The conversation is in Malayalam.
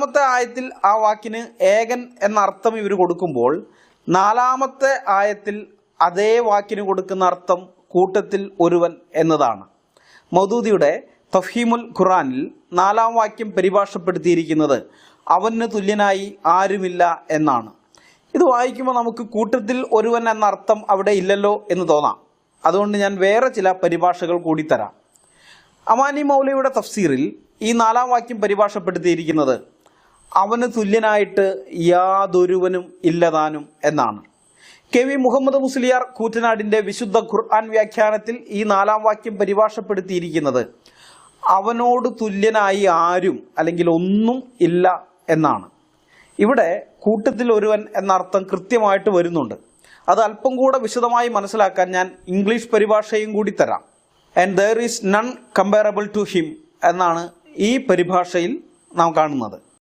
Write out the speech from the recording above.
മൂന്നാമത്തെ ആയത്തിൽ ആ വാക്കിന് ഏകൻ എന്ന അർത്ഥം ഇവർ കൊടുക്കുമ്പോൾ നാലാമത്തെ ആയത്തിൽ അതേ വാക്കിന് കൊടുക്കുന്ന അർത്ഥം കൂട്ടത്തിൽ ഒരുവൻ എന്നതാണ്. മൗദൂദിയുടെ തഫ്ഹീമുൽ ഖുർആനിൽ 4-ാം വാക്യം പരിഭാഷപ്പെടുത്തിയിരിക്കുന്നത് അവന് തുല്യനായി ആരുമില്ല എന്നാണ്. ഇത് വായിക്കുമ്പോൾ നമുക്ക് കൂട്ടത്തിൽ ഒരുവൻ എന്ന അർത്ഥം അവിടെ ഇല്ലല്ലോ എന്ന് തോന്നാം. അതുകൊണ്ട് ഞാൻ വേറെ ചില പരിഭാഷകൾ കൂടി തരാം. അമാനി മൗലയുടെ തഫ്സീറിൽ ഈ 4-ാം വാക്യം പരിഭാഷപ്പെടുത്തിയിരിക്കുന്നത് അവന് തുല്യനായിട്ട് യാതൊരുവനും ഇല്ലതാനും എന്നാണ്. കെ വി മുഹമ്മദ് മുസ്ലിയാർ കൂറ്റനാടിൻ്റെ വിശുദ്ധ ഖുർആൻ വ്യാഖ്യാനത്തിൽ ഈ 4-ാം വാക്യം പരിഭാഷപ്പെടുത്തിയിരിക്കുന്നത് അവനോട് തുല്യനായി ആരും അല്ലെങ്കിൽ ഒന്നും ഇല്ല എന്നാണ്. ഇവിടെ കൂട്ടത്തിൽ ഒരുവൻ എന്ന അർത്ഥം കൃത്യമായിട്ട് വരുന്നുണ്ട്. അത് അല്പം കൂടെ വിശദമായി മനസ്സിലാക്കാൻ ഞാൻ ഇംഗ്ലീഷ് പരിഭാഷയും കൂടി തരാം. And there is none comparable to him എന്നാണ് ഈ പരിഭാഷയിൽ നാം കാണുന്നത്.